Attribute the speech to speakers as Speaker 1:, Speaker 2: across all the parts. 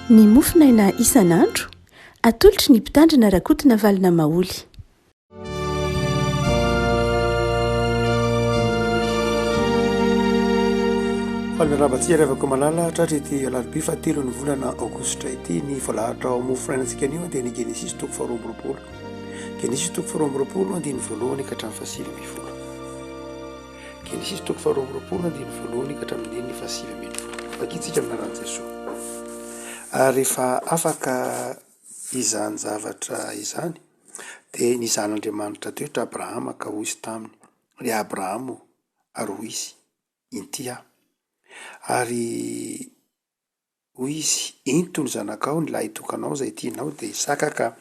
Speaker 1: Ny mofinaina isan'andro atolotry ny mpitandrina rakotina valina maoly.
Speaker 2: Falmerabatsika revako malala tratrety alarobia fahatelo ny volana aogositra ity ny voalahatra ao mofinainantsika anio dia ny Genesis toko faharoa amby roapolo. Genesis toko faharoa amby roapolo andiny voalohany ka hatramin'ny fahasivy ambin'ny folo. Genesis toko faharoa amby roapolo andiny voalohany ka hatramin'ny fahasivy ambin'ny folo. Vakitsika aminaran'i Jesosy. Ary rehefa afaka izany zavatra izany dia ny zan'Andriamanitra toetra Abrahama ka hoy izy taminy, ry Abrahamo ary hoy izy, inty aho. Ary hoy izy, into ny zanakao ny lahy tokanao izay tianao dia Isaka ka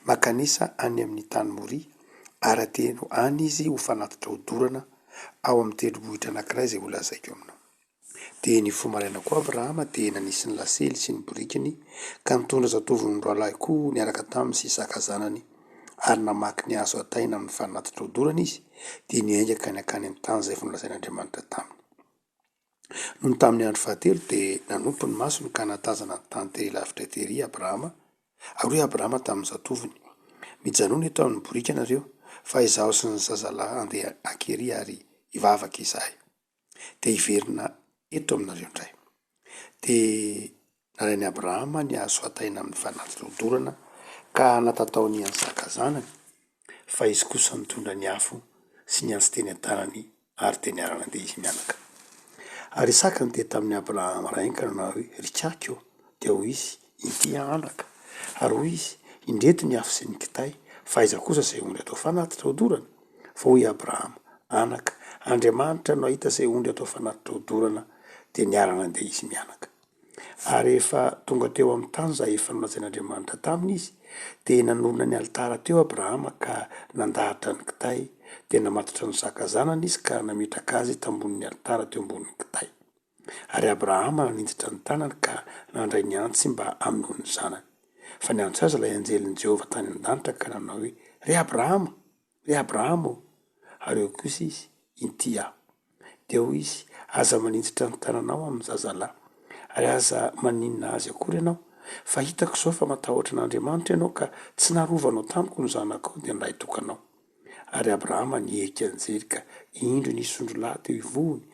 Speaker 2: makanisa any amin'ny tany Moria ary ateno any izy ho fanatitra hodorana ao amin'ny tendrombohitra anankiray izay ho lazaiko aminao. Dia ny fomaraina koa Abrahama dia nanisy ny lasely sy ny borikiny ka nitondra zatoviny roalahy koa niaraka taminy sy Isaka zanany ary namaky ny hazo ataina amin'ny fanatitra hodorana izy dia niaingaka ny akany amin'ny tany izay nolazain'Andriamanitra taminy. Noho ny tamin'ny andro fahatelo dia nanompo ny masony ka natazana ny tany tery lavitra tery Abrahama ary hoe Abrahama tamin'ny zatoviny, mijanona eto amin'ny borika nareo fa izaho sy ny zazalahy andeha ankery ary hivavaka izahay dia hiverina eto aminareo indray. Dia nalain'i Abrahama ny hazo ataina amin'ny fanatitra hodorana ka natataony Isaka zanany fa izy kosa nitondra ny afo sy ny antsy teny an-tanany ary teny arana andeha izy mianaka. Ary Isaka ny dia tamin'ny Abrahama rahinkana na hoe rikako dia hoy izy, inty anaka. Ary hoy izy, indreto ny afo sy ny kitay fa iza kosa izay ondry atao fanatitra hodorana. Fa hoy Abrahama, anaka, Andriamanitra no ahita izay ondry atao fanatitra hodorana dia niarana andeha izy mianaka. Ary rehefa tonga teo amin'ny tany izay efa nolazain'Andriamanitra taminy izy dia nanorina ny alitara teo Abrahama ka nandahatra ny kitay dia namatotra ny Isaka zanany izy ka nametraka azy tambonin'ny alitara teo ambonin'ny kitay. Ary Abrahama naninditra ny tanany ka nandray ny antsy mba hamono ny zanany. Fa ny antso azy ilay anjelin'i Jehovah tany an-danitra ka nanao hoe, ry Abrahama, ry Abrahama. Ary eo kosa izy, inty aho. Dia hoy izy, aza maninditra ny tananao amin'ny zazalahy ary aza maninona azy akory ianao, fa hitako izao fa matahotra an'Andriamanitra ianao ka tsy narovanao tamiko ny zanakao dia ny lahy tokanao. Ary Abrahama niheky anjery ka indro ny sondro lahy teo ivohony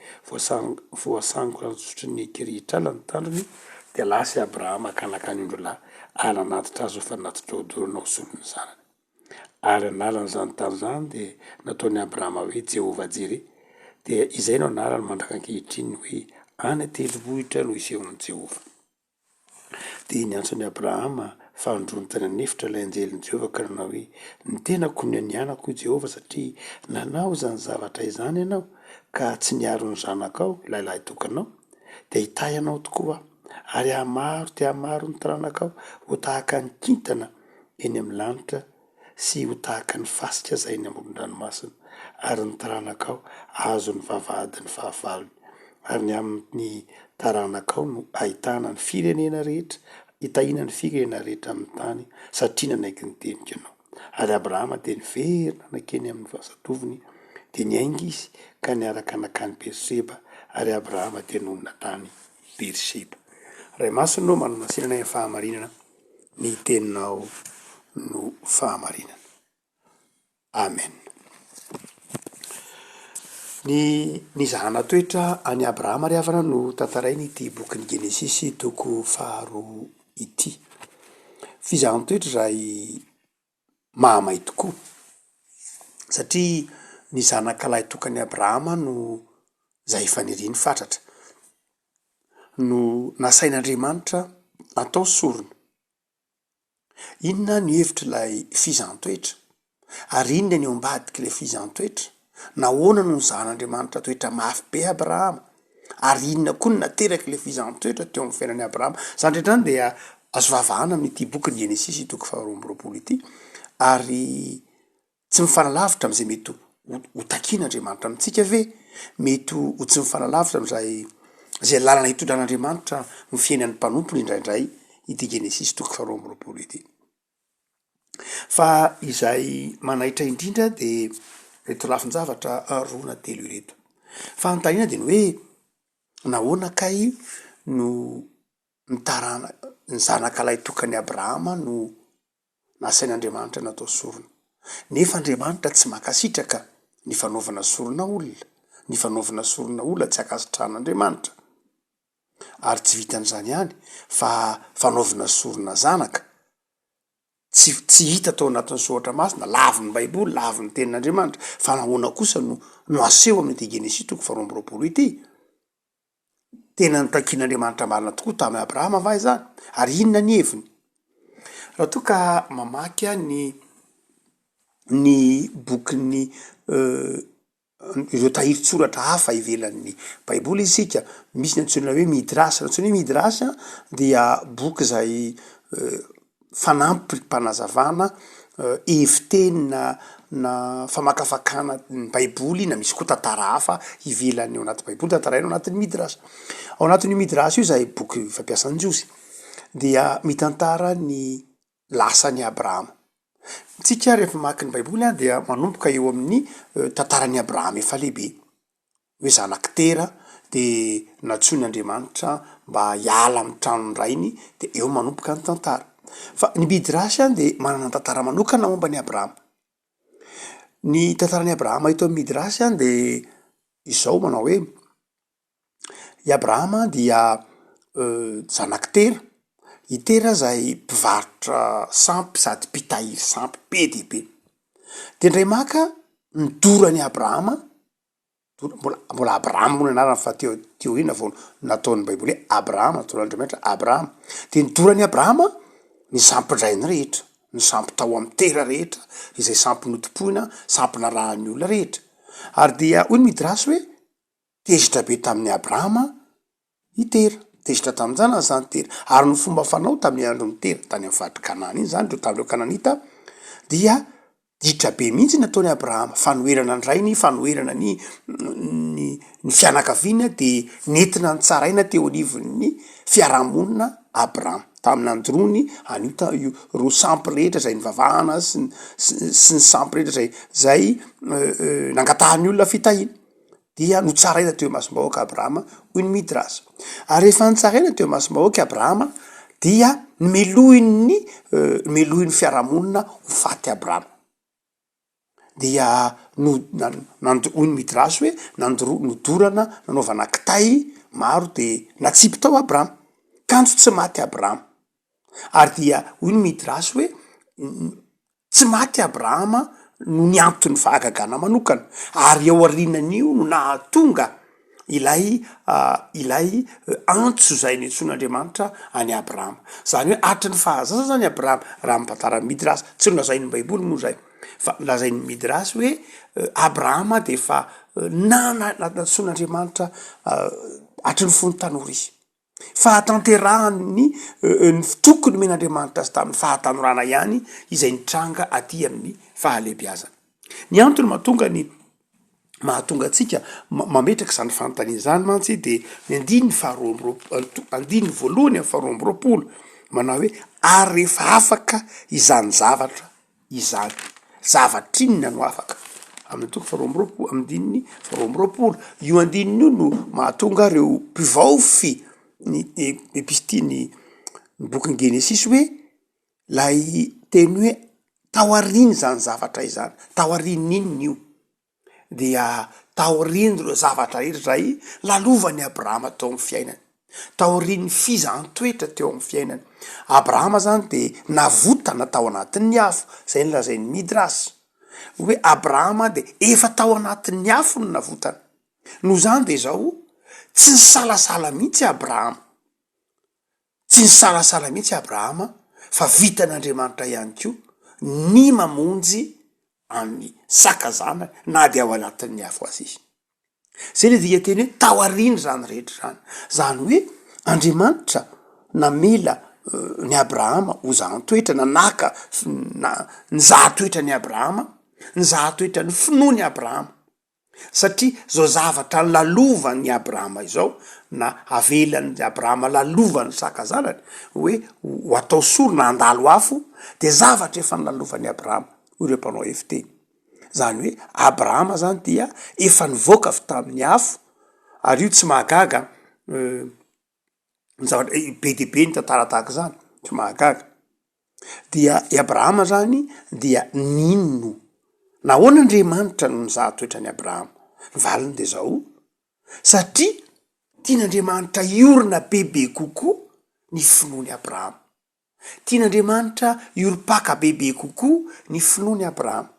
Speaker 2: voasango ranjotry ny kirihitr'ala ny tandrony dia lasa i Abrahama ka nakany indro lahy ary nanatitra azy ho fanatitra hodorana ho solon'ny zanany. Ary analan'izany tany izany dia nataon'i Abrahama hoe Jehovah Jire dia izay no anarany mandraka ankehitriny hoe any tendrombohitra no isehon'i Jehovah. Dia niantson'i Abrahama fandroany tany anefitra ilay anjelin'i Jehovah ka nanao hoe, ny tenako ny anianako i Jehovah satria nanao izany zavatra izany ianao ka tsy niaro ny zanakao ilay lahy tokanao dia hitahy anao tokoa ary hamaro dia hamaro ny taranakao ho tahaka ny kintana eny amin'ny lanitra sy ho tahaka ny fasika izay eny amoron-dranomasina ary ny taranakao azo ny vavahady ny fahavalony ary ny amin'ny taranakao no ahitana ny firenena rehetra, hitahiana ny firenena rehetra amin'ny tany satria nanaiky ny teniko ianao. Ary Abrahama dia niverina nakeny amin'ny vazatoviny dia niainga izy ka niaraka nakany Beerseba ary Abrahama dia nonina tany Beerseba. Ray masony no manana masinana ny fahamarinana, ny teninao no fahamarinana. Amen. Ny zana toetra any Abrahama ry havana no tantarainy ity bokin'ny Genesisy toko faharoa ity. Fizahany toetra izay mahamay tokoa satria ny zanakalahy tokan'i Abrahama no izay efa niriny fatratra no nasain'Andriamanitra atao sorona. Inona ny hevitra ilay fizahany-toetra ary inona ny eo ambadika ilay fizahany-toetra? Nahoana no nizan'Andriamanitra toetra mafy be Abrahama ary inona koa no nateraka ilay fizahany-toetra teo amin'ny fiainan'i Abrahama? Izany rehetra izany dia azo vavahana amin'ity bokin'ny Genesisy toko faharoa amby roapolo ity ary tsy mifanalavitra amin'izay mety ho takian'Andriamanitra amintsika ve? Mety ho tsy mifanalavitra amin'izay lalana hitondran'Andriamanitra ny fiainan'ny mpanompony indraindray ity Genesisy toko faharoa amby roapolo ity. Fa izay manaitra indrindra dia reto lafin-javatra roa na telo ireto. Fanontaniana dia ny hoe nahoana kay no nitarana ny zanakalay tokany Abrahama no nasain'Andriamanitra natao sorona. Nefa Andriamanitra tsy makasitraka ny fanaovana sorona olona. Ny fanaovana sorona olona tsy akasitran'Andriamanitra. Ary tsy vitan'izany ihany fa fanaovana sorona zanaka tsy hita tao anatin'ny soatra masina, laviny Baiboly, laviny tenin'Andriamanitra. Fa nahoana kosa no aseho amin'ity Genesis 2:20 ity. Tena nitakian'Andriamanitra marina tokoa tamin'ny Abrahama va izany? Ary inona ny heviny? Raha toa ka mamaky ny bokin'ny ireo tahirin-tsoratra hafa ivelan'ny Baiboly isika, misy ny antsoina hoe Midrasy. Ny antsoina hoe Midrasy dia boky izay fanampy mpanazavana heviteny na famakafakana ny Baiboly, na misy koa tantara hafa ivelany ao anaty Baiboly tantaraina ao anatin'ny Midrasy. Ao anatin'ny Midrasy io izay boky fampiasan'ny Jiosy dia mitantara ny lasan'ny Abrahama. Tsika rehefa mamaky ny Baiboly dia manomboka eo amin'ny tantaran'ny Abrahama efa lehibe, hoe zanaky Tera de natsoin'Andriamanitra mba hiala amin'ny tranony rainy, de eo manomboka ny tantara. Fa ny Midrasy de manana tantara manokana momba ny Abrahama. Ny tantaran'ny Abrahama ito amin'ny Midrasy de izao manao hoe i Abrahama dia zanaky Tera. I Tera zay mpivarotra sampy sady mpitahiry sampy be dia be. De ndray maka nidorany Abrahama, mbola Abrahama moa ny anarany fa teo ina vao nataon'ny Baiboly hoe Abrahama, nataon'Andriamanitra Abrahama. De nidorany Abrahama ny sampindrainy rehetra, ny sampy tao amin'ny Tera rehetra, izay sampy notompoina, sampy narahan'ny olona rehetra. Ary dia hoy ny Midrasy hoe tezitra be tamin'ny Abrahama i Tera, tezitra tamin'izany zany Tera. Ary ny fomba fanao tamin'ny andron'ny Tera tany amin'ny fadry Kanana iny zany, tamin'ireo Kananita, dia ditra be mihitsy nataony Abrahama, fanoherana ny rainy, fanoherana ny fianakaviana, de nentina ny tsaraina teo anivon'ny fiarahamonina Abrahama. Tamin'ny androny anio ro sampy rehetra zay nivavahana sy ny sampy rehetra zay nangatahan'ny olona fitahiana, dia notsaraina teo masom-bahoaka Abrahama, hoy ny Midrasy. Ary rehefa nitsaraina teo masom-bahoaka Abrahama, dia melohin'ny fiarahamonina ho faty Abrahama. Dia hoy ny Midrasy hoe nodorana nanaovana kitay maro de natsipy tao Abrahama, kanjo tsy maty Abrahama. Ary dia hoy ny Midrasy hoe tsy maty Abrahama no ny antony fahagagana manokana, ary ao aorianan'io no nahatonga ilay antso zay nentsoin'Andriamanitra any Abrahama. Zany hoe atry ny fahazaza zany Abrahama, raha mipataran'ny Midrasy, tsy no lazain'ny Baiboly moa zay, fa lazain'ny Midrasy hoe Abrahama de fa natsoin'Andriamanitra atry ny fony tanora izy. Fahatanterahany ny tokony men'Andriamanitra azy tamin'ny fahatanorana ihany izay nitranga aty amin'ny fahalebiazana. Ny antony mahatonga atsika mametraka zany fanontaniana zany mantsy de ny andininy voalohany amin'ny 2:20 manao hoe ary rehefa afaka izany zavatra izany. Zavatr'inona no afaka? Amin'ny 2:20, amin'ny andininy 2:20. Io andininy io no mahatonga reo mpivaofy ny bokin'ny Genesis hoe lay teny hoe taoriny zany zavatra izany, taoriny inona io? Dia taoriny reo zavatra rehetra zay lalovany Abrahama tao amin'ny fiainany, taoriny fizahantsoetra teo amin'ny fiainany. Abrahama zany de navotana tao anatin'ny afo, zay nolazain'ny Midrasy hoe Abrahama de efa tao anatin'ny afo no navotana. No zany de zao tsy nisalasala mihitsy Abrahama, tsy nisalasala mihitsy Abrahama, fa vitan'Andriamanitra ihany koa ny mamonjy amin'ny sakazana na de ao anatin'ny afo azy izy. Zay le dia teny hoe taoriny zany rehetra zany. Zany hoe Andriamanitra namela ny Abrahama ho zahantoetra, nanaka ny zahantoetra ny Abrahama, ny zahantoetra ny finoany Abrahama. Satria zao zavatra lalovany Abrahama izao, na avelan'ny Abrahama lalovany sakazanany hoe ho atao sorona andalo afo, de zavatra efa nalovany Abrahama, ireo mpanao heviteny. Zany hoe Abrahama zany dia efa nivoaka avy tamin'ny afo, ary io tsy mahagaga ny zavatra be de be ny tantara tahaka zany tsy mahagaga dia i Abrahama zany dia ninno nahoana Andriamanitra no nizaha toetra ny Abrahama ny valiny de zao satria tian'Andriamanitra iorina bebe kokoa ny finoany Abrahama, tian'Andriamanitra ioripaka bebe kokoa ny finoany Abrahama.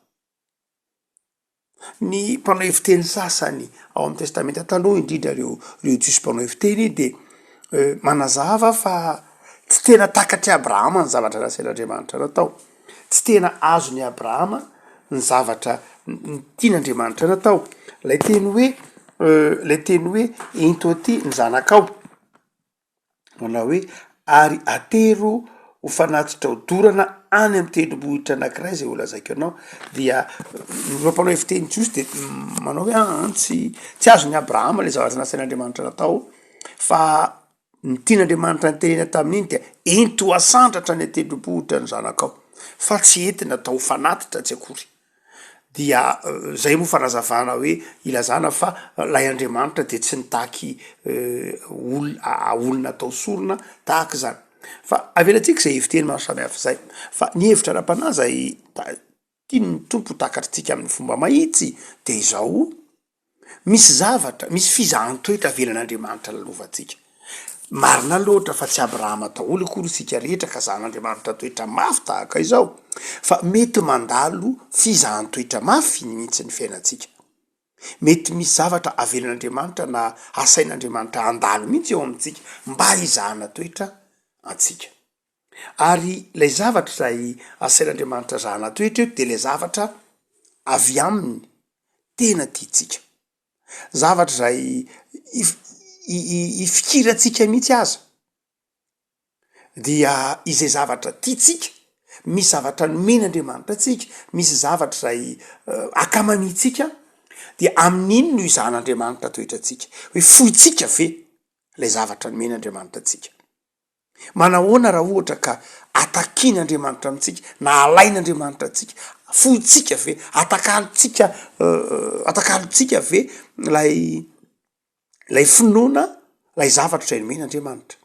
Speaker 2: Ny mpanao heviteny sasany ao amin'ny testamenta taloha indrindra reo jiosy mpanao heviteny de manazava fa tsy tena takatry Abrahama ny zavatra nasain'Andriamanitra natao, tsy tena azony Abrahama ny zavatra tian'Andriamanitra natao. Lay teny hoe into aty ny zanakao manao hoe ary atero ho fanatitra ho dorana any amin'ny tendrombohitra anankiray zay olazaiko anao dia reo mpanao heviteny jiosy de manao hoe tsy azony Abrahama le zavatra nasain'Andriamanitra natao fa ny tian'Andriamanitra ny tenena tamin'iny dia ento asandratra ny tendrombohitra ny zanakao fa tsy entina atao fanatitra tsy akory. Dia zay moa fanazavana hoe ilazana fa lay Andriamanitra de tsy nitaky olona atao sorona tahaka zany. Fa avelatsika zay heviteny maro samihafa zay fa ny hevitra ara-panahy tiany ny tompo takatritsika amin'ny fomba mahitsy de izao misy zavatra misy fizahanttoetra avelan'Andriamanitra lalovantsika. Marina loatra fa tsy Abrahama daholo akory sika rehetra ka zan'Andriamanitra toetra mafy tahaka izao fa mety mandalo fizahanttoetra mafy mihitsy ny fiainantsika. Mety misy zavatra avelan'Andriamanitra na asain'Andriamanitra andalo mihitsy eo amintsika mba hizahana toetra antsika. Ary lay zavatra zay asain'Andriamanitra zahana toetra eo de le zavatra avy aminy tena tiatsika, zavatra zay ifikiratsika mihitsy aza dia izay zavatra tiatsika, misy zavatra nomen'Andriamanitra tsika, misy zavatra zay akamanitsika dia amin'iny no izahan'Andriamanitra toetratsika hoe foitsika ve lay zavatra nomen'Andriamanitra tsika. Manahoana raha ohatra ka atakian'Andriamanitra amitsika na alain'Andriamanitra atsika, foitsika ve atakalotsika ve lay finoana lay zavatra zay nomen'Andriamanitra.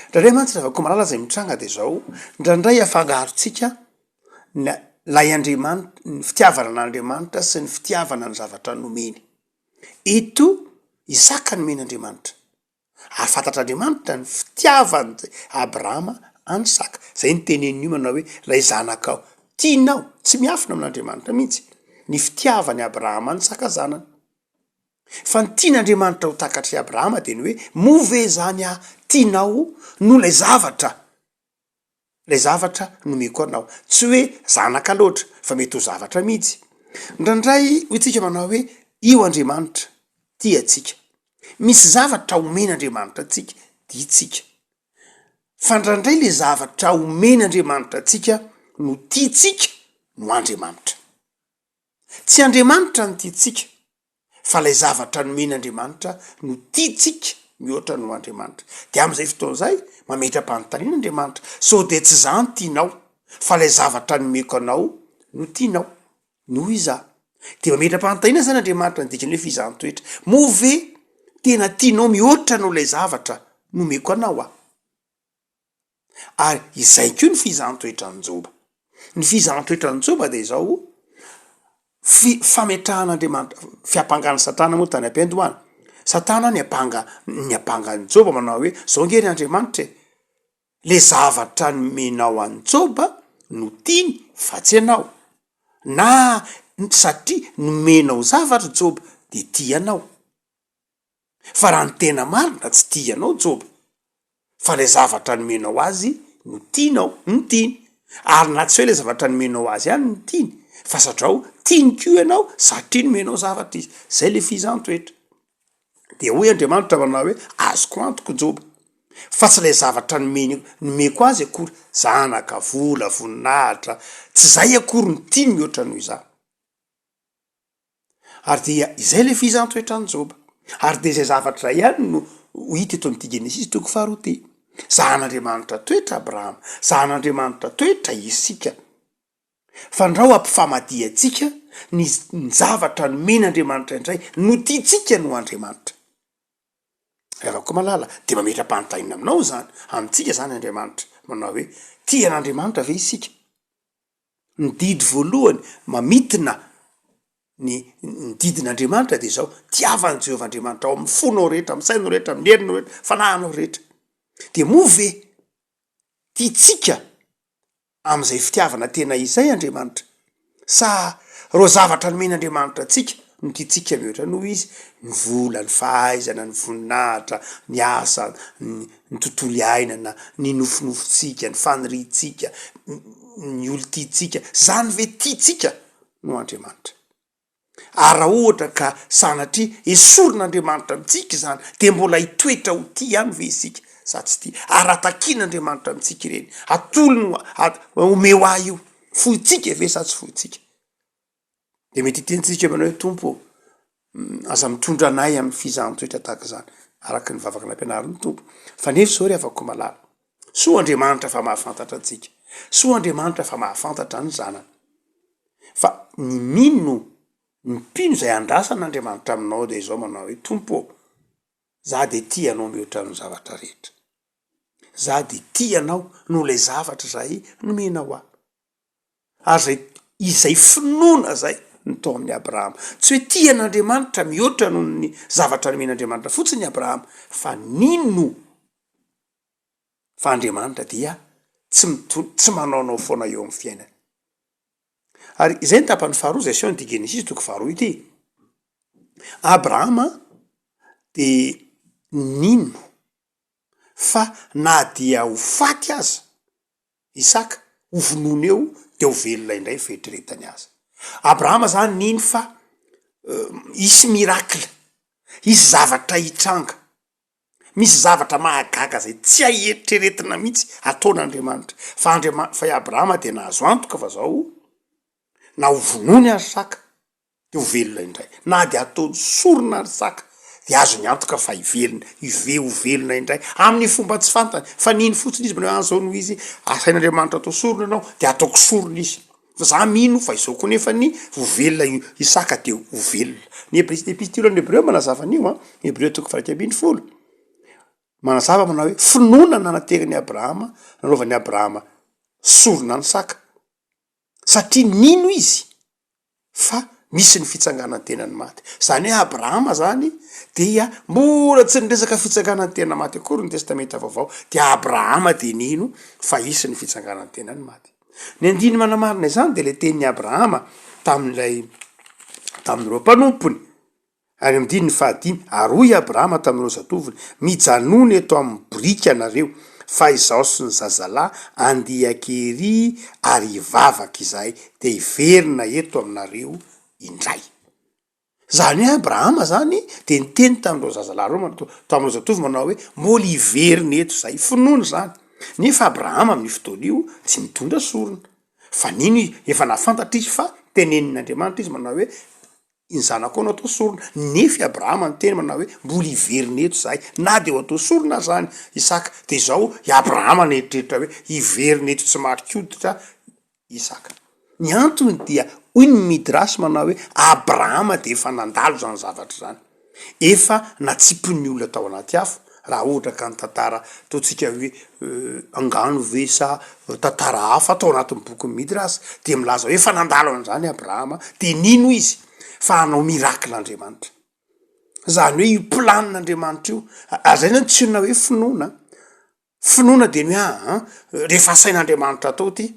Speaker 2: Ndraindray mantsy zavako malala zay mitranga de zao ndraindray afangarotsika lay Andriamanitra ny fitiavana n'Andriamanitra sy ny fitiavana ny zavatra nomeny. Ito Isaka nomen'Andriamanitra ary fantatr'Andriamanitra ny fitiavany Abrahama any Isaka, zay ny tenen'io manao hoe lay zanakao tianao, tsy miafina amin'Andriamanitra mihitsy ny fitiavany Abrahama any Isaka zanany. Fa ny tian'Andriamanitra ho takatry Abrahama de ny hoe move zany tianao no lay zavatra nomeko anao, tsy hoe zanaka loatra fa mety ho zavatra mihitsy. Ndraindray hoitsika manao hoe io Andriamanitra tiatsika, misy zavatra omen'Andriamanitra tsika tiatsika, fa ndraindray le zavatra omen'Andriamanitra tsika no tiatsika no Andriamanitra. Tsy Andriamanitra no tiatsika fa lay zavatra nomen'Andriamanitra no tiatsika mihoatra no Andriamanitra. De am'izay fotoan'izay mametra-panontaniana Andriamanitra so de tsy zany tianao fa lay zavatra nomeko anao no tianao noho izaho. De mametra-panontaniana zany Andriamanitra ny dikany hoe fizahanttoetra, move tena tianao mihoatra no lay zavatra nomeko anao ah. Ary izay koa ny fizahanttoetra ny Joba. Ny fizahanttoetra ny Joba de zao fametrahan'Andriamanitra, fiampangana Satana moa tany am-piandohany. Satana ny apangany Joba manao hoe zao nge ry Andriamanitra le zavatra nomenao any Joba no tiany fa tsy anao, na satria nomenao zavatra Joba de tianao. Fa raha ny tena marina tsy tianao Joba, fa le zavatra nomenao azy no tianao, no tiany. Ary na tsy hoe le zavatra nomenao azy ihany no tiany, fa sadrao tiany ko ianao satria nomenao zavatra izy. Zay le fizahanttoetra. De hoy Andriamanitra manao hoe azoko antoko Joba, fa tsy lay zavatra nomeko azy akory, zanaka, vola, voninahitra, tsy zay akory no tiany mihoatra noho izaho. Ary dia izay le fizahanttoetra ny Joba. Ary de zay zavatra ihany no hita eto amin'ity Genesis toko faharoa ty. Zahan'Andriamanitra toetra Abrahama, zahan'Andriamanitra toetra isika. Fa ndrao ampifamadiatsika ny zavatra nomen'Andriamanitra indray no tiatsika no Andriamanitra. zavako malala de mametra-panontaniana aminao zany amintsika zany Andriamanitra manao hoe tian'Andriamanitra ve isika ny didy voalohany mamitina ny didin'Andriamanitra de zao tiavan'i Jehovah Andriamanitra ao amin'ny fonao rehetra, amin'ny sainao rehetra, amin'ny herinao rehetra, fanahinao rehetra. De moa ve tiatsika am'izay fitiavana tena izay Andriamanitra sa ro zavatra nomen'Andriamanitra atsika no tiatsika mihoatra noho izy ny vola, ny fahaizana, ny voninahitra, ny asa, ny tontolo iainana, ny nofinofitsika, ny faniritsika, ny olo-tiatsika, zany ve tiatsika no Andriamanitra. Raha ohatra ka sanatria esorin'Andriamanitra amitsika zany de mbola hitoetra ho tia ihany ve isika sa tsy tia. Aratakian'Andriamanitra amitsika ireny atolony omeo ahy io fohitsika ve sa tsy fohitsika. De mety itentsika manao hoe tompo aza mitondra anay amin'ny fizahantsoetra tahaka zany araka ny vavaka nampianarin'ny tompo fa nefa zao ry havako malala soa Andriamanitra fa mahafantatra antsika, soa Andriamanitra fa mahafantatra ny zanany fa ny mino ny mpino zay andrasan'Andriamanitra aminao de zao manao hoe tompo za de tianao mihoatra ny zavatra rehetra, za de tianao no le zavatra zay nomenao ahy. Ary zay izay finoana zay ny tao amin'ny Abrahama tsy hoe tian'Andriamanitra mihoatra noho ny zavatra nomen'Andriamanitra fotsiny Abrahama fa nino fa Andriamanitra dia tsy manaonao foana eo amin'ny fiainana. Ary izay ny tapany faharoa zay seho ny Genesis toko faharoa ity. Abrahama de nino fa na dia ho faty aza Isaka ho vonoina eo de ho velona indray fieritreretany aza. Abrahama zany nino fa isy mirakla, isy zavatra hitranga, misy zavatra mahagaga zay tsy haieritreretina mihitsy ataon'Andriamanitra fa fa Abrahama de nahazo antoka fa zao na ho vonony ary saka de ho velona indray, na de ataony sorona ary saka de azo ny antoka fa hivelona, ho velona indray amin'ny fomba tsy fantany fa nino fotsiny izy manao an'izao noho izy asain'Andriamanitra atao sorona ianao de ataoko sorona izy fa za mino fa izao koa nefa ny ho velona Isaka de ho velona. Ny epistile ny Hebreo manazava an'io Hebreo toko faha 12 manazava manao hoe finoana nateriny Abrahama nanaovan'ny Abrahama sorona ny saka satria nino izy fa misy ny fitsanganan'ny tenany maty. Zany hoe Abrahama zany dia mbola tsy niresaka fitsanganan'ny tena maty akory ny testamenta vaovao de Abrahama de nino fa isy ny fitsanganan'ny tenany maty. Ny andiny manamarina izany de le tenin'ny Abrahama tamin'ireo mpanompony ary am'diny ny fahadimy aroy Abrahama tamin'ireo zatoviny mijanony eto amin'ny brika anareo fa izao sy ny zazalahy andiakery ary hivavaka izay de hiverina eto aminareo indray. Zany hoe Abrahama zany de niteny tamin'ireo zazalahy reo tamin'ireo zatovy manao hoe mbola hiverina eto zay finoana zany. Nefa Abrahama amin'ny fotoana io tsy mitondra sorona fa nino efa nafantatra izy fa tenenin'Andriamanitra izy manao hoe ny zanako ao no atao sorona. Nefa Abrahama ny teny manao hoe mbola hiverina eto zahay na de ho atao sorona zany Isaka de zao Abrahama neritreretra hoe hiverina eto tsy marik'oditra Isaka. Ny antony dia hoy ny Midrasy manao hoe Abrahama de efa nandalo zany zavatra zany, efa natsipony olona tao anaty afo. Raha ohatra ka ny tantara ataotsika hoe angano ve sa tantara hafa atao anatin'ny bokin'ny Midrasy de milaza hoe efa nandalo an'izany Abrahama de nino izy fa hanao miracle-n'Andriamanitra. Zany hoe io planin'Andriamanitra io zay zany tsyna hoe finoana de ny rehefa asain'Andriamanitra atao ty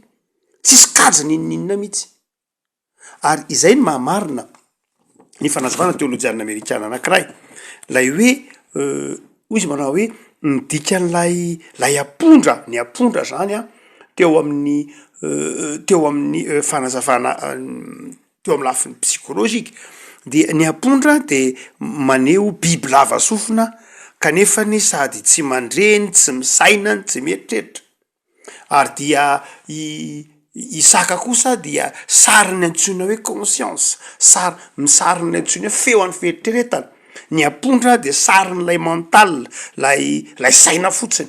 Speaker 2: tsisy kajy nininina mihitsy. Ary izay ny mahamarina ny fanazavana teolojiana amerikana anankiray lay hoe hoy izy manao hoe nidikan'lay apondra, ny apondra zany teo amin'ny fanazavana teo amin'ny lafiny psikolojika de ny apondra de maneho biby lava sofina kanefa ny sady tsy mandreny, tsy misaina, tsy mieritreritra. Ary dia Isaka kosa dia sary ny antsoina hoe conscience, sary ny antsoina hoe feo an'ny fieritreretana. Ny apondra de sarin'lay mental, lay saina fotsiny.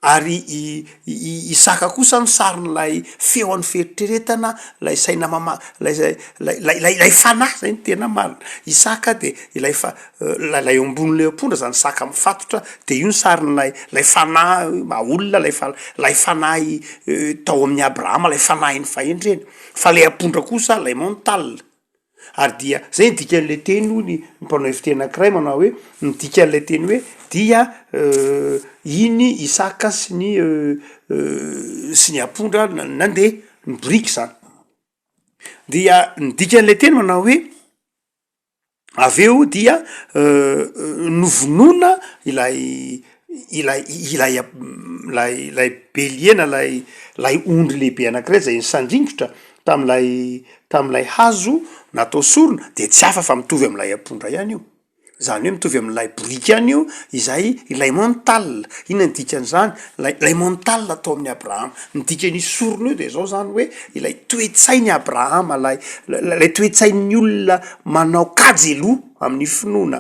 Speaker 2: ary Isaka kosa ny sarin'lay feoan'ny feritreretana lay saina lay fanahy zay ny tena marina. Isaka de lay ambon'le ampondra zany saka mifatotra de io ny sarin'lay fanahy olona lay fanahy tao amin'ny Abrahama lay fanahy ny fahendreny, fa lay ampondra kosa lay mental. Ary dia zay dikan'le teny ho ny mpanao efiteny anankiray manao hoe dikan'le teny hoe dia iny Isaka sy ny ampondra nandeha ny briky zany. Dia ny dikan'le teny manao hoe aveo dia novonona ilay beliena lay ondry lehibe anankiray zay nisandringotra tam'lay hazo natao sorona de tsy hafa fa mitovy am'lay ampondra ihany io. Zany hoe mitovy am'lay briky ihany io izay ilay mental. Ina ny dikan'zany? Lay mental atao amin'ny Abrahama. Ny dikan'io sorona io de zao zany hoe ilay toe-tsain'ny Abrahama, lay toe-tsain'ny olona manao kajeloha amin'ny finoana.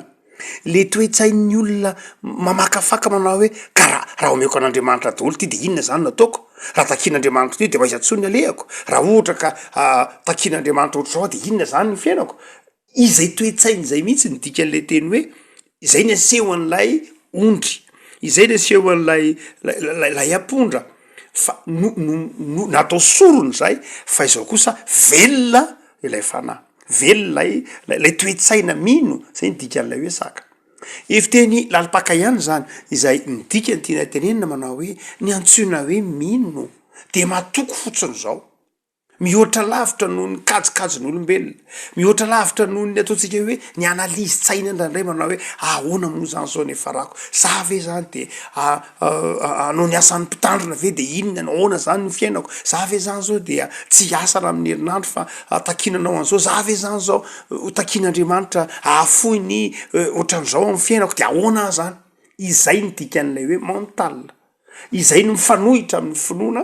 Speaker 2: Le toe-tsain'ny olona mamakafaka manao hoe raha omeko an'Andriamanitra daholo ty de inona zany nataoko? Raha takian'Andriamanitra ty de vaiza tsony alehako? Raha ohatra ka takian'Andriamanitra ohatra zao de inona zany ny fiainako? Izay toe-tsainy zay mihitsy ny dikan'le teny hoe izay ny aseho an'lay ondry, izay ny aseho an'lay ampondra fa natao sorony zay, fa izao kosa velona ilay fanahy, velona lay toe-tsaina mino, zay ny dikan'lay hoe saka. Efiteny lalipaka ihany zany izay ny dikany tiana tenenina manao hoe ny antsoina hoe mino de matoko fotsiny zao. Mihoatra lavitra noho ny kajikajin'olombelona, mihoatra lavitra noho ny ataontsika hoe ny analizy tsaina indrandray manao hoe ahoana moa zany zao ny farako, za ve zany de anao ny asan'ny mpitandrina ve de inona ahoana zany ny fiainako, za ve zany zao dia tsy asa raha amin'ny herinandro fa takinanao an'zao, za ve zany zao takin'Andriamanitra ahafoy ny ohatran'izao amin'ny fiainako de ahoana zany. Izay ny dikan'lay hoe mental, izay no mifanohitra amin'ny finoana.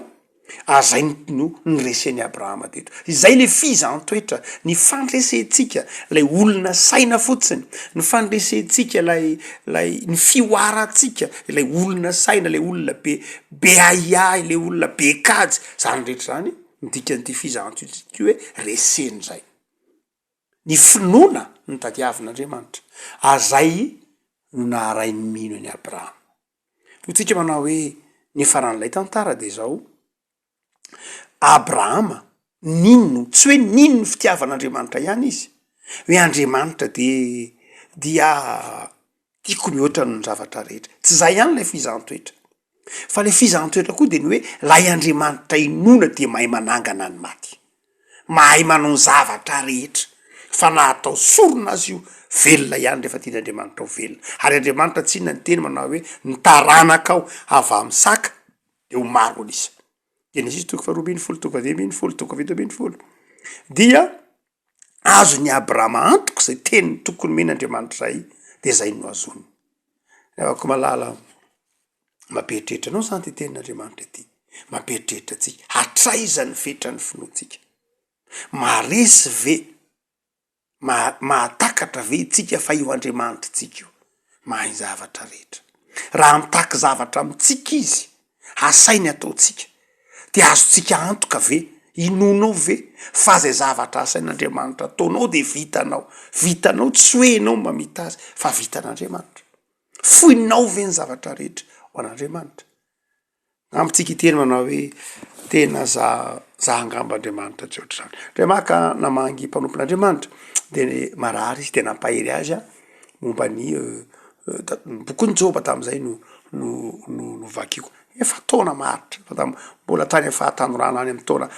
Speaker 2: Zay no nyresen'ny Abrahama teto. Izay le fizan-toetra, ny fandresentsika lay olona saina fotsiny, ny fandresentsika lay ny fioarantsika lay olona saina, lay olona be aiay, lay olona be kajy, zany rehetra zany ny dikan'ity fizan-toetra hoe reseny zay. Ny finoana ny tadiavin'Andriamanitra. Azay no naharain'ny mino any Abrahama. Tsika manao hoe ny faran'lay tantara de zao Abrahama ninno, tsy hoe ninno fitiavan'Andriamanitra ihany izy, hoe Andriamanitra dia tiako mihoatra ny zavatra rehetra. Tsy zay ihany lay fizan-toetra. Fa le fizan-toetra koa de ny hoe lay Andriamanitra inona dia mahay manangana ny maty. Mahay manao zavatra rehetra. Fa nahatao sorona azy io, velona ihany rehefa tian'Andriamanitra ho velona. Ary Andriamanitra tsy inona ny teny manao hoe ny taranaka ao avy amin'ny saka de ho maro an'isa. Genesis 2:20 dia azony Abrahama antoko zay teny tokony men'Andriamanitra zay de zay no azony. Afaka malala mamperitreritra anao zany ty tenin'Andriamanitra ty, mamperitreritra tsika, hatraizany fetrany finoantsika, maresy ve, mahatakatra ve tsika fa io Andriamanitra tsika io mahay zavatra rehetra. Raha mitaky zavatra amitsika izy, asainy ataotsika, de azotsika antoka ve, inonao ve fa zay zavatra asain'Andriamanitra ataonao de vitanao tsy hoe enao mamita azy fa vitan'Andriamanitra. Foinao ve ny zavatra rehetra ho an'Andriamanitra. Amitsika iteny manao hoe tena za angamba Andriamanitra tsy ohatry zany. Ndray maka namangy mpanompon'Andriamanitra de marary izy tena ampahery azy momba ny bokon'ny Joba tam'izay no vakiko. Efa taona maritra, mbola tany fahatanorana any amin'ny taona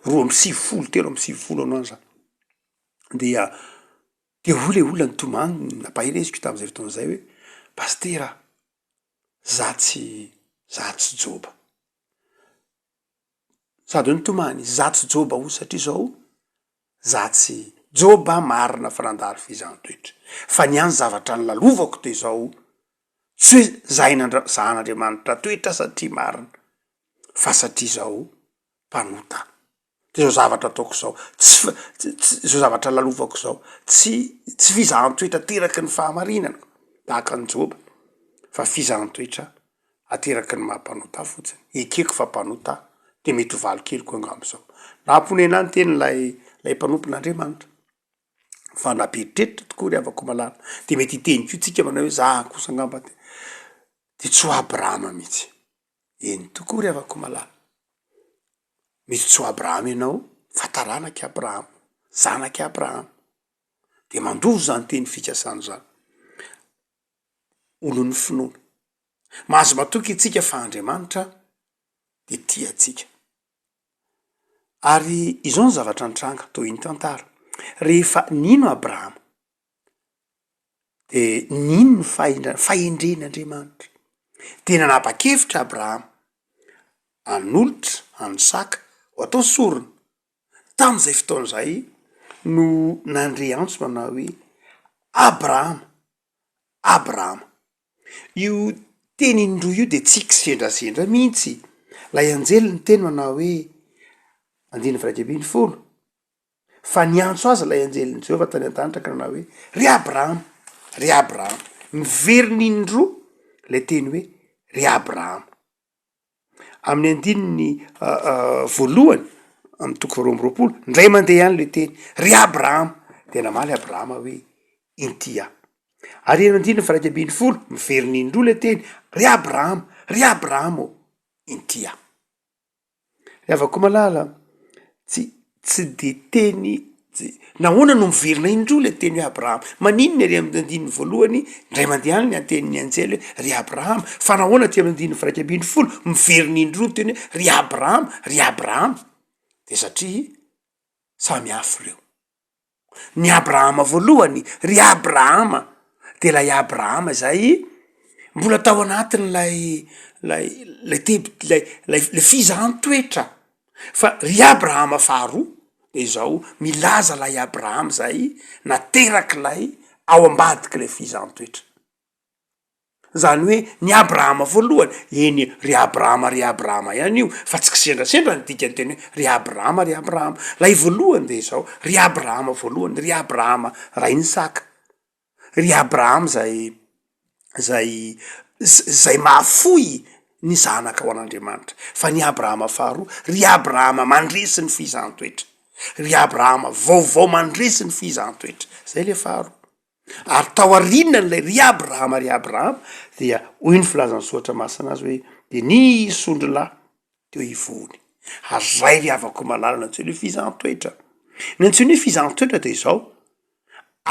Speaker 2: 3:30 anao zany. De ho le olona nitomany nampahireziko tam'izay fotoana zay hoe pastera, za tsy Joba. Sady nitomany, za tsy Joba o satria zao, za tsy Joba marina fa nandalo fizan-toetra. Fa niany zavatra nilalovako de zao, tsy hoe zahan'Andriamanitra toetra satria marina, fa satria zao mpanota. De zao zavatra ataoko zao, zao zavatra lalovako zao, tsy fizan-toetra teraky ny fahamarinana tahaka ny Joba, fa fizan-toetra ateraky ny mahampanota fotsiny ekeko fa mpanota de mety ho valo kely koa angambozao naamponena ny teny lay mpanompon'Andriamanitra fa napetreritra tokoa ry havako malala de mety hiteny ko tsika manao hoe za kosa angamba de tsy ho Abrahama mihitsy eny tokoa ry havako malala mety tsy ho Abrahama ianao fa taranaky Abrahama zanaky Abrahama de mandovo zany teny fikasany zany olon'ny finoana mahazo matoky itsika fa Andriamanitra de tia atsika ary izao ny zavatra antranga toy ny tantara rehefa nino Abrahama de nino ny fahendren'Andriamanitra tena nanapa-kevitra Abrahama anolotra anysaka ho atao sorona tamin'izay fotoan'izay no nandre antso manao hoe Abrahama io teny indroa io de tsy kisendrasendra mihitsy lay anjely ny teny manao hoe 1:10 fa niantso azy lay anjeliny Jehova tany an-danitra ka nanao hoe ry Abrahama miveriny indroa le teny hoe ry Abrahama amin'ny andininy voalohany amin'ny 2:20 ndray mandeha ihany le teny ry Abrahama de namaly Abrahama hoe intia ary eny andininy 2:20 miveriny indroa le teny ry Abrahama intia ry havako malala tsy de teny nahoana no miverina indroa le teny hoe Abrahama maninony ary amin'ny andininy voalohany ndray mandeha any ny anteniny anjely hoe ry Abrahama fa nahoana ty amin'ny andininy 2:20 miveriny indroa teny hoe ry Abrahama de satria samy hafa reo ny Abrahama voalohany ry Abrahama de lay Abrahama zay mbola tao anatiny lay fizahany-toetra fa ry Abrahama faharoa de zao milaza lay Abrahama zay nateraky lay ao ambadiky lay fizahany-toetra zany hoe ny Abrahama voalohany eny ry Abrahama ihany io fa tsy kisendrasendra ny dikany teny hoe ry Abrahama lay voalohany de zao ry Abrahama voalohany ry Abrahama rainsaka ry Abrahama zay mahafoy ny zanaka ao an'Andriamanitra fa ny Abrahama faharoa ry Abrahama mandresy ny fizahany-toetra ry Abrahama vaovao mandresy ny fizahany-toetra zay le faharoa ary tao arinana n'lay ry Abrahama dia hoy ny filazan'ny soatra masina azy hoe de ny sondrolahy teo ivony ary zay ry havako malala nantsony hoe fizahany-toetra ny antsony hoe fizahany-toetra de zao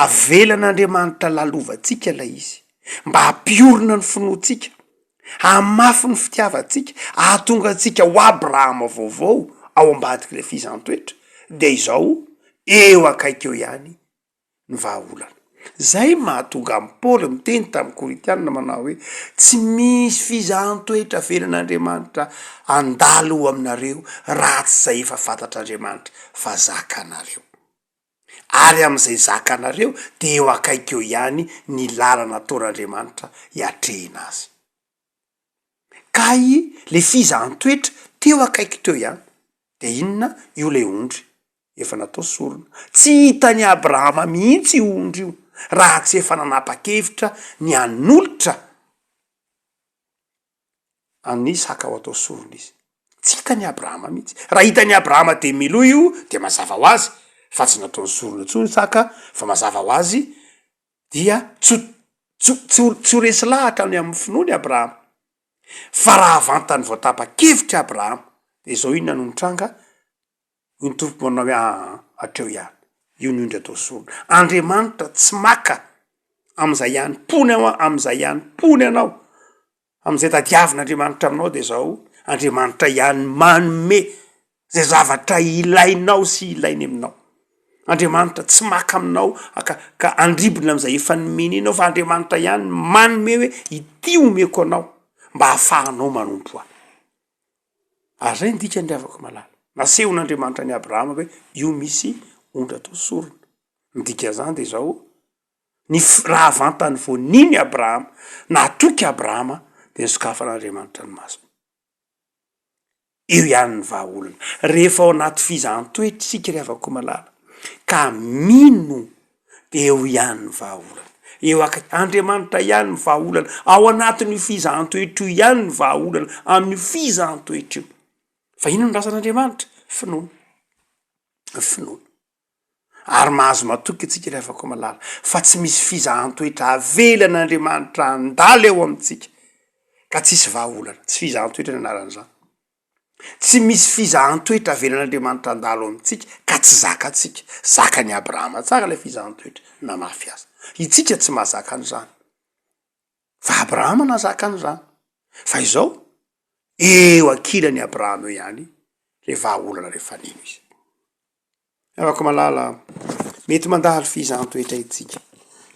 Speaker 2: avelan'Andriamanitra lalovantsika lay izy mba hampiorina ny finoantsika hamafy ny fitiavatsika ahatonga atsika ho Abrahama vaovao ao ambadiky le fizahany-toetra de izao eo akaiky eo ihany ny vahaolana zay mahatonga amin'ny Paoly miteny tamin'ny Koritianina manao hoe tsy misy fizahany-toetra avelan'Andriamanitra andalo aminareo raha tsy zay efa fantatr'Andriamanitra fa zakanareo ary am'izay zakanareo de eo akaiky eo ihany ny lalana ataon'Andriamanitra hiatrehina azy ka le fizahany-toetra teo akaiky teo ihany de inona io le ondry efa natao sorona tsy hitany Abrahama mihitsy ondry io raha tsy efa nanapa-kevitra ny anolotra any saka ho atao sorona izy tsy hitany Abrahama mihitsy raha hitany Abrahama de milo io de mazava ho azy fa tsy nataony sorona tsony saka fa mazava ho azy dia tsy ho resy lahatra ny amin'ny finoany Abrahama fa raha vantany voatapa-kevitra Abrahama de zao inona no nitranga ny tompo manao hoe hatreo ihany io ny ondry atao sorona Andriamanitra tsy maka am'izay ihany pony anao am'izay tadiavin'Andriamanitra aminao de zao Andriamanitra ihany manome zay zavatra ilainao sy ilainy aminao Andriamanitra tsy maka aminao ka andribona am'izay efa nomeny anao fa Andriamanitra ihany manome hoe ity omeko anao mba hahafahanao manompo ahy ary zay ndika ndriavako malala nasehon'Andriamanitra ny Abrahama hoe io misy ondry atao sorona ndika zany de zao ny raha vantany voaniny Abrahama natoky Abrahama de nisokafan'Andriamanitra ny masony eo ihany ny vahaolana rehefa ao anaty fizahany-toetra sika ry havako malala ka mino de eo ihany ny vahaolana eo Andriamanitra ihany ny vahaolana ao anatin'io fizahatoetra io ihany ny vahaolana amin'io fizahatoetra io fa ino ny rasan'Andriamanitra finoana ary mahazo matoky atsika ry havako malala fa tsy misy fizahantoetra avelan'Andriamanitra andala eo amintsika ka tsisy vahaolana tsy fizahantoetra ny anaran'izany tsy misy fizahantoetra avelan'Andriamanitra andalo amintsika ka tsy zakatsika zaka ny Abrahama tsara ilay fizahantoetra na mafy aza itsika tsy mahazaka an'izany fa Abrahama nazaka an'izany fa izao eo ankilany Abrahama eo ihany le vahaolana rehefa nino izy afaka malala mety mandalo fizahantoetra itsika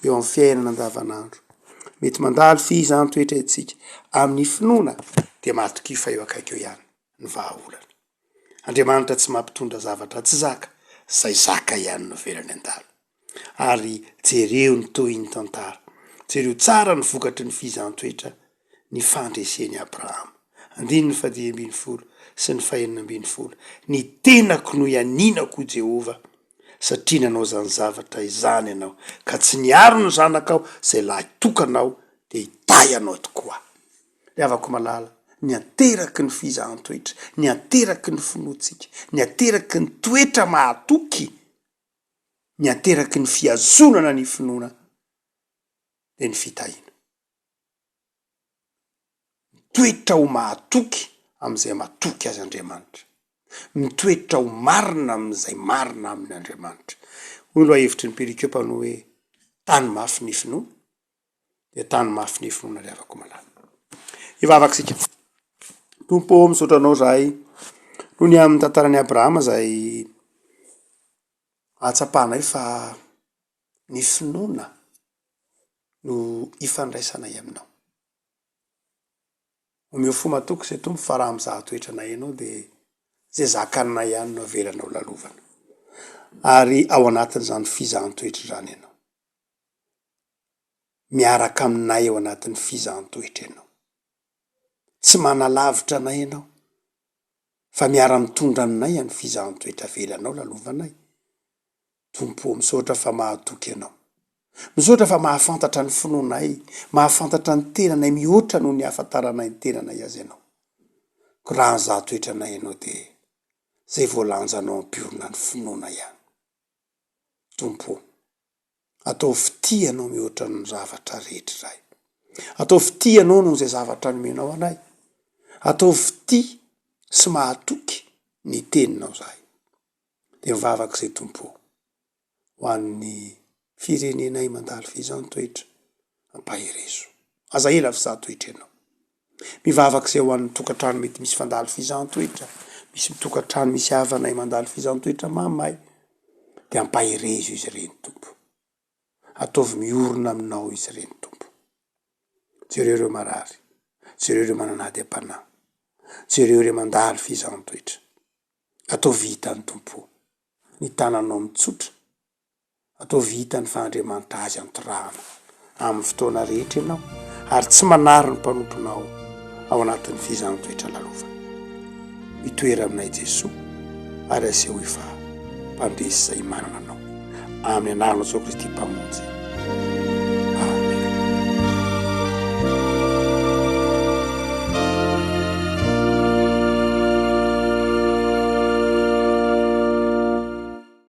Speaker 2: eo amin'ny fiainana andavanandro mety mandalo fizahantoetra itsika amin'ny finoana dia matoky fa eo akaiky eo ihany ny vahaolana Andriamanitra tsy mampitondra zavatra tsy zaka zay zaka ihany no velany andalo ary jereo ny tohiny tantara jereo tsara ny vokatry ny fizahantoetra ny fandreseny Abrahama 1 sy ny 2 ny tenako no ianinako Jehova satria nanao zany zavatra izany ianao ka tsy niaro ny zanakao zay lahy tokanao de hitay anao tokoa le avako malala ny ateraky ny fizahantoetra ny ateraky ny finoatsika ny ateraky ny toetra mahatoky ny ateraky ny fiazonana ny finoana de ny fitahina toetra ho mahatoky am'izay matoky azy Andriamanitra mitoetra ho marina am'izay marina amin'ny Andriamanitra hoy loha hevitry ny perikopano hoe tany mafy ny finoana de tany mafy ny finoana le avako malala ivavaksika tompo misaotra anao zahay no ny amin'ny tantarany Abrahama zay atsapanay fa ny finoana no ifandraisanay aminao omeo fo matoky zay tompo fa raha mizahatoetra nay ianao de zay zakanay ihany no avelanao lalovana ary ao anatin'izany fizahantoetra zany ianao miaraka aminay ao anatin'ny fizahantoetra ianao tsy manalavitra anay ianao fa miara mitondra aminay any fizahantoetra avelanao lalovanay tompo misaotra fa mahatoky ianao misaotra fa mahafantatra ny finoanay mahafantatra ny tenanay mihoatra noho ny afantaranay ny tenanay azy ianao ko raha nyzahatoetra anay ianao de zay voalanjanao ampiorina ny finoana ihany tompo atao fitianao mihoatra ny zavatra rehetra zay atao fitianao noho zay zavatra nomenao anay atao fity sy mahatoky ny teninao zahay de mivavaka zay tompo ho an'ny firenenay mandalo fizahantoetra ampaherezo aza ela fizahatoetra ianao mivavaka zay ho an'ny tokantrano mety misy fandalo fizahantoetra misy mitokantrano misy havanay mandalo fizahantoetra mamay de ampaherezo izy reny tompo ataovy miorina aminao izy reny tompo jereo reo marary jereo reo mananady am-panahy jereo reo mandalo fizahantoetra atao vitany tompo ny tananao mitsotra atao vitany fa Andriamanitra azy antorahana amin'ny fotoana rehetra ianao ary tsy manary ny mpanomponao ao anatin'ny fizahantoetra lalova mitoera aminay Jesosy ary aseho efa mpandresy zay manana anao amin'ny anarana Jesosy Kristy mpamonjy